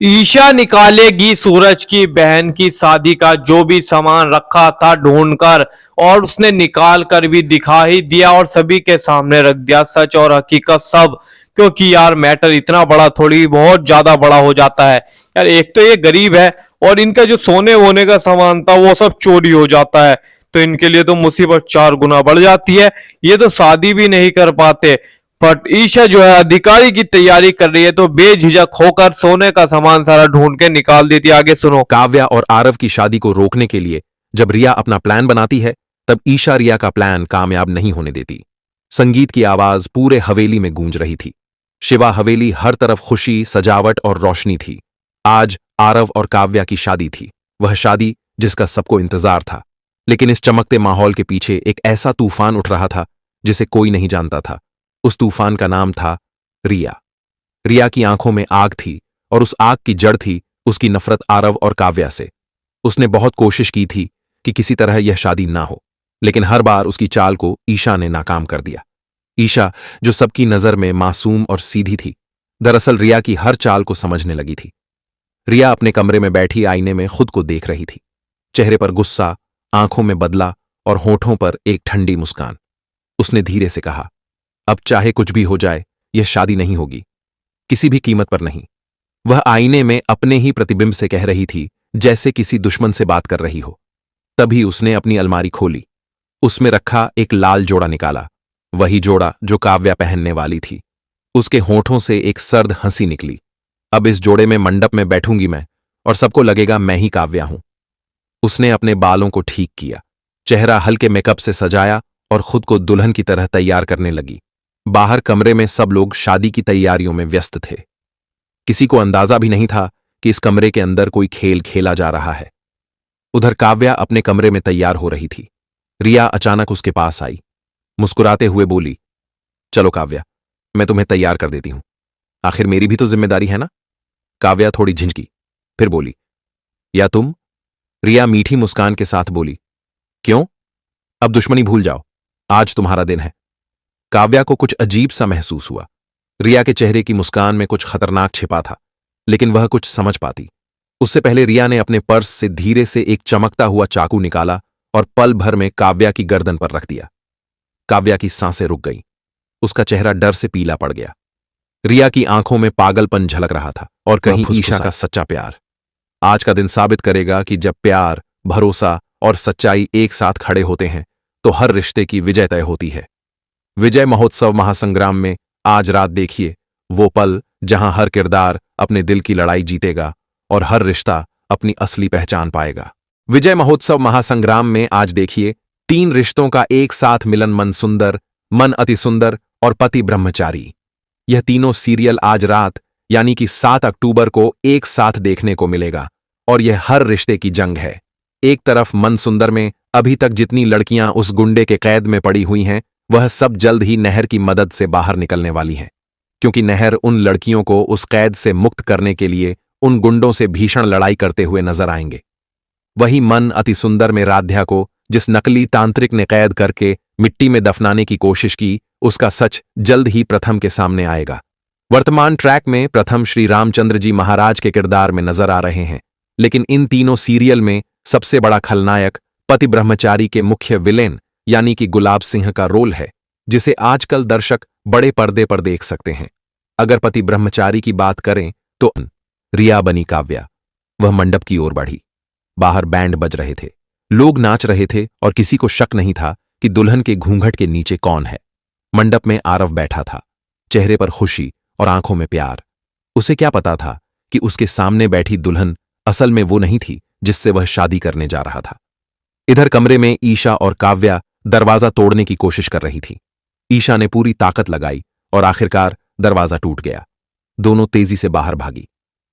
ईशा निकालेगी सूरज की बहन की शादी का जो भी सामान रखा था ढूंढकर, और उसने निकाल कर भी दिखा ही दिया और सभी के सामने रख दिया सच और हकीकत सब। क्योंकि यार मैटर इतना बड़ा थोड़ी बहुत ज्यादा बड़ा हो जाता है। यार एक तो ये गरीब है और इनका जो सोने वोने का सामान था वो सब चोरी हो जाता है, तो इनके लिए तो मुसीबत चार गुना बढ़ जाती है। ये तो शादी भी नहीं कर पाते। बट ईशा जो है अधिकारी की तैयारी कर रही है, तो बेझिझक होकर सोने का सामान सारा ढूंढ के निकाल देती है। आगे सुनो। काव्या और आरव की शादी को रोकने के लिए जब रिया अपना प्लान बनाती है, तब ईशा रिया का प्लान कामयाब नहीं होने देती। संगीत की आवाज पूरे हवेली में गूंज रही थी। शिवा हवेली हर तरफ खुशी, सजावट और रोशनी थी। आज आरव और काव्या की शादी थी, वह शादी जिसका सबको इंतजार था। लेकिन इस चमकते माहौल के पीछे एक ऐसा तूफान उठ रहा था जिसे कोई नहीं जानता था। उस तूफान का नाम था रिया। रिया की आंखों में आग थी और उस आग की जड़ थी उसकी नफरत आरव और काव्या से। उसने बहुत कोशिश की थी कि किसी तरह यह शादी ना हो, लेकिन हर बार उसकी चाल को ईशा ने नाकाम कर दिया। ईशा, जो सबकी नजर में मासूम और सीधी थी, दरअसल रिया की हर चाल को समझने लगी थी। रिया अपने कमरे में बैठी आईने में खुद को देख रही थी। चेहरे पर गुस्सा, आंखों में बदला और होठों पर एक ठंडी मुस्कान। उसने धीरे से कहा, अब चाहे कुछ भी हो जाए, यह शादी नहीं होगी, किसी भी कीमत पर नहीं। वह आईने में अपने ही प्रतिबिंब से कह रही थी, जैसे किसी दुश्मन से बात कर रही हो। तभी उसने अपनी अलमारी खोली। उसमें रखा एक लाल जोड़ा निकाला, वही जोड़ा जो काव्या पहनने वाली थी। उसके होठों से एक सर्द हंसी निकली। अब इस जोड़े में मंडप में बैठूंगी मैं, और सबको लगेगा मैं ही काव्या हूं। उसने अपने बालों को ठीक किया, चेहरा हल्के मेकअप से सजाया और खुद को दुल्हन की तरह तैयार करने लगी। बाहर कमरे में सब लोग शादी की तैयारियों में व्यस्त थे। किसी को अंदाजा भी नहीं था कि इस कमरे के अंदर कोई खेल खेला जा रहा है। उधर काव्या अपने कमरे में तैयार हो रही थी। रिया अचानक उसके पास आई, मुस्कुराते हुए बोली, चलो काव्या, मैं तुम्हें तैयार कर देती हूं, आखिर मेरी भी तो जिम्मेदारी है ना। काव्या थोड़ी झिझकी, फिर बोली, या तुम? रिया मीठी मुस्कान के साथ बोली, क्यों? अब दुश्मनी भूल जाओ, आज तुम्हारा दिन है। काव्या को कुछ अजीब सा महसूस हुआ। रिया के चेहरे की मुस्कान में कुछ खतरनाक छिपा था, लेकिन वह कुछ समझ पाती। उससे पहले रिया ने अपने पर्स से धीरे से एक चमकता हुआ चाकू निकाला और पल भर में काव्या की गर्दन पर रख दिया। काव्या की सांसें रुक गईं, उसका चेहरा डर से पीला पड़ गया। रिया की आंखों में पागलपन झलक रहा था, और कहीं ईशा का सच्चा प्यार। आज का दिन साबित करेगा कि जब प्यार, भरोसा और सच्चाई एक साथ खड़े होते हैं तो हर रिश्ते की विजय तय होती है। विजय महोत्सव महासंग्राम में आज रात देखिए वो पल जहां हर किरदार अपने दिल की लड़ाई जीतेगा और हर रिश्ता अपनी असली पहचान पाएगा। विजय महोत्सव महासंग्राम में आज देखिए 3 रिश्तों का एक साथ मिलन, मन सुंदर, मन अति सुंदर और पति ब्रह्मचारी। यह तीनों सीरियल आज रात यानी कि 7 अक्टूबर को एक साथ देखने को मिलेगा, और यह हर रिश्ते की जंग है। एक तरफ मन सुंदर में अभी तक जितनी लड़कियां उस गुंडे के कैद में पड़ी हुई हैं, वह सब जल्द ही नहर की मदद से बाहर निकलने वाली हैं, क्योंकि नहर उन लड़कियों को उस कैद से मुक्त करने के लिए उन गुंडों से भीषण लड़ाई करते हुए नजर आएंगे। वही मन अति सुंदर में राध्या को जिस नकली तांत्रिक ने कैद करके मिट्टी में दफनाने की कोशिश की, उसका सच जल्द ही प्रथम के सामने आएगा। वर्तमान ट्रैक में प्रथम श्री रामचंद्र जी महाराज के किरदार में नजर आ रहे हैं, लेकिन इन तीनों सीरियल में सबसे बड़ा खलनायक पति ब्रह्मचारी के मुख्य विलेन यानी कि गुलाब सिंह का रोल है, जिसे आजकल दर्शक बड़े पर्दे पर देख सकते हैं। अगर पति ब्रह्मचारी की बात करें तो रिया बनी काव्या। वह मंडप की ओर बढ़ी। बाहर बैंड बज रहे थे, लोग नाच रहे थे और किसी को शक नहीं था कि दुल्हन के घूंघट के नीचे कौन है। मंडप में आरव बैठा था, चेहरे पर खुशी और आंखों में प्यार। उसे क्या पता था कि उसके सामने बैठी दुल्हन असल में वो नहीं थी जिससे वह शादी करने जा रहा था। इधर कमरे में ईशा और काव्या दरवाजा तोड़ने की कोशिश कर रही थी। ईशा ने पूरी ताकत लगाई और आखिरकार दरवाजा टूट गया। दोनों तेजी से बाहर भागी।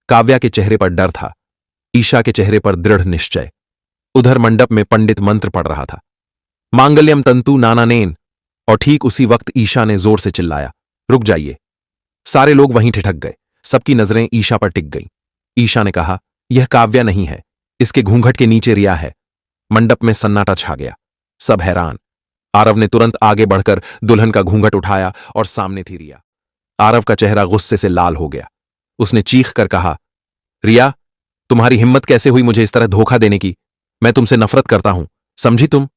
काव्या के चेहरे पर डर था, ईशा के चेहरे पर दृढ़ निश्चय। उधर मंडप में पंडित मंत्र पढ़ रहा था, मांगल्यम तंतु नानानेन। और ठीक उसी वक्त ईशा ने जोर से चिल्लाया, रुक जाइए। सारे लोग वहीं ठिठक गए, सबकी नजरें ईशा पर टिक गईं। ईशा ने कहा, यह काव्या नहीं है, इसके घूंघट के नीचे रिया है। मंडप में सन्नाटा छा गया, सब हैरान। आरव ने तुरंत आगे बढ़कर दुल्हन का घूंघट उठाया और सामने थी रिया। आरव का चेहरा गुस्से से लाल हो गया। उसने चीख कर कहा, रिया, तुम्हारी हिम्मत कैसे हुई मुझे इस तरह धोखा देने की? मैं तुमसे नफरत करता हूं, समझी तुम?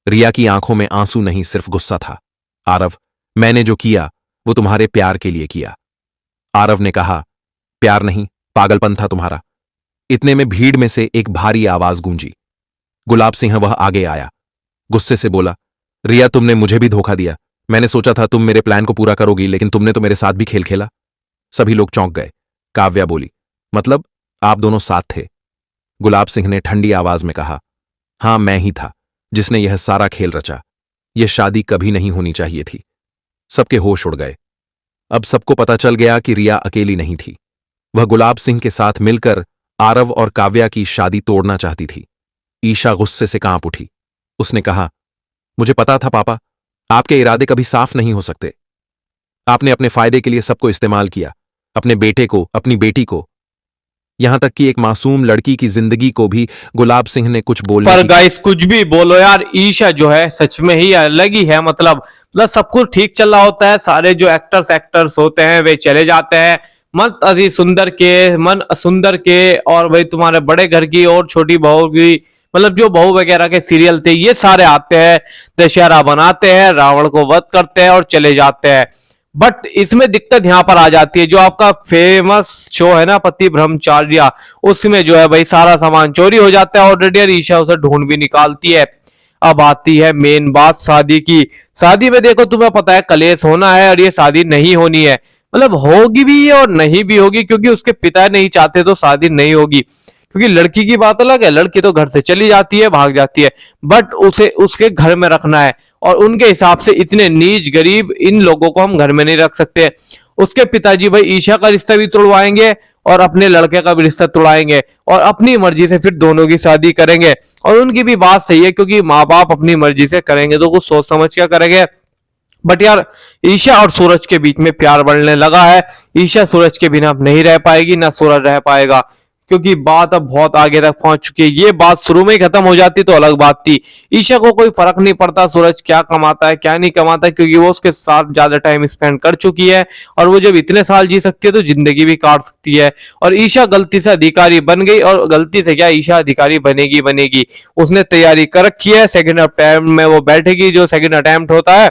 रिया की आंखों में आंसू नहीं, सिर्फ गुस्सा था। आरव, मैंने जो किया वो तुम्हारे प्यार के लिए किया। आरव ने कहा, प्यार नहीं, पागलपन था तुम्हारा। इतने में भीड़ में से एक भारी आवाज गूंजी। गुलाब सिंह वह आगे आया, गुस्से से बोला, रिया, तुमने मुझे भी धोखा दिया। मैंने सोचा था तुम मेरे प्लान को पूरा करोगी, लेकिन तुमने तो मेरे साथ भी खेल खेला। सभी लोग चौंक गए। काव्या बोली, मतलब आप दोनों साथ थे? गुलाब सिंह ने ठंडी आवाज में कहा, हां, मैं ही था जिसने यह सारा खेल रचा। यह शादी कभी नहीं होनी चाहिए थी। सबके होश उड़ गए। अब सबको पता चल गया कि रिया अकेली नहीं थी। वह गुलाब सिंह के साथ मिलकर आरव और काव्या की शादी तोड़ना चाहती थी। ईशा गुस्से से कांप उठी। उसने कहा, मुझे पता था पापा, आपके इरादे कभी साफ नहीं हो सकते। आपने अपने फायदे के लिए सबको इस्तेमाल किया, अपने बेटे को, अपनी बेटी को, यहां तक कि एक मासूम लड़की की जिंदगी को भी गुलाब सिंह ने कुछ बोलने पर की। गाइस कुछ भी बोलो यार, ईशा जो है सच में ही अलग ही है। मतलब सब कुछ ठीक चल रहा होता है, सारे जो एक्टर्स होते हैं वे चले जाते हैं, मन अति सुंदर के, मन सुंदर के, और भाई तुम्हारे बड़े घर की और छोटी बहू की, मतलब जो बहू वगैरह के सीरियल थे ये सारे आते हैं, दशहरा बनाते हैं, रावण को वध करते हैं और चले जाते हैं। बट इसमें दिक्कत यहां पर आ जाती है, जो आपका फेमस शो है ना पति ब्रह्मचार्य, उसमें जो है भाई सारा सामान चोरी हो जाता है ऑलरेडी, और ईशा उसे ढूंढ भी निकालती है। अब आती है मेन बात शादी की। शादी में देखो तुम्हें पता है कलेश होना है, और ये शादी नहीं होनी है, मतलब होगी भी और नहीं भी होगी, क्योंकि उसके पिता नहीं चाहते तो शादी नहीं होगी। क्योंकि लड़की की बात अलग है, लड़की तो घर से चली जाती है, भाग जाती है, बट उसे उसके घर में रखना है, और उनके हिसाब से इतने नीच गरीब इन लोगों को हम घर में नहीं रख सकते। उसके पिताजी भाई ईशा का रिश्ता भी तोड़वाएंगे और अपने लड़के का भी रिश्ता तोड़ाएंगे, और अपनी मर्जी से फिर दोनों की शादी करेंगे। और उनकी भी बात सही है, क्योंकि माँ बाप अपनी मर्जी से करेंगे तो कुछ सोच समझ क्या करेंगे। बट यार ईशा और सूरज के बीच में प्यार बढ़ने लगा है। ईशा सूरज के बिना अब नहीं रह पाएगी, ना सूरज रह पाएगा, क्योंकि बात अब बहुत आगे तक पहुंच चुकी है। ये बात शुरू में ही खत्म हो जाती तो अलग बात थी। ईशा को कोई फर्क नहीं पड़ता सूरज क्या कमाता है क्या नहीं कमाता है, क्योंकि वो उसके साथ ज्यादा टाइम स्पेंड कर चुकी है, और वो जब इतने साल जी सकती है तो जिंदगी भी काट सकती है। और ईशा गलती से अधिकारी बन गई, और गलती से क्या, ईशा अधिकारी बनेगी बनेगी। उसने तैयारी कर रखी है, सेकंड अटेम्प्ट में वो बैठेगी, जो सेकंड अटेम्प्ट होता है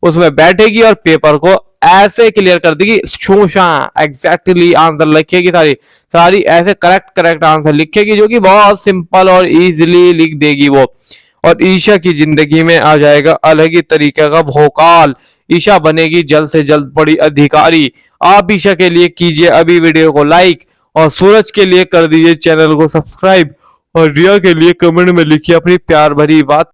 उसमें बैठेगी और पेपर को ऐसे क्लियर कर देगी, शूशा एग्जैक्टली आंसर लिखेगी, सारी सारी ऐसे करेक्ट आंसर लिखेगी, जो कि बहुत सिंपल और इजीली लिख देगी वो। और ईशा की जिंदगी में आ जाएगा अलग ही तरीके का भोकाल। ईशा बनेगी जल्द से जल्द बड़ी अधिकारी। आप ईशा के लिए कीजिए अभी वीडियो को लाइक, और सूरज के लिए कर दीजिए चैनल को सब्सक्राइब, और रिया के लिए कमेंट में लिखिए अपनी प्यार भरी बात।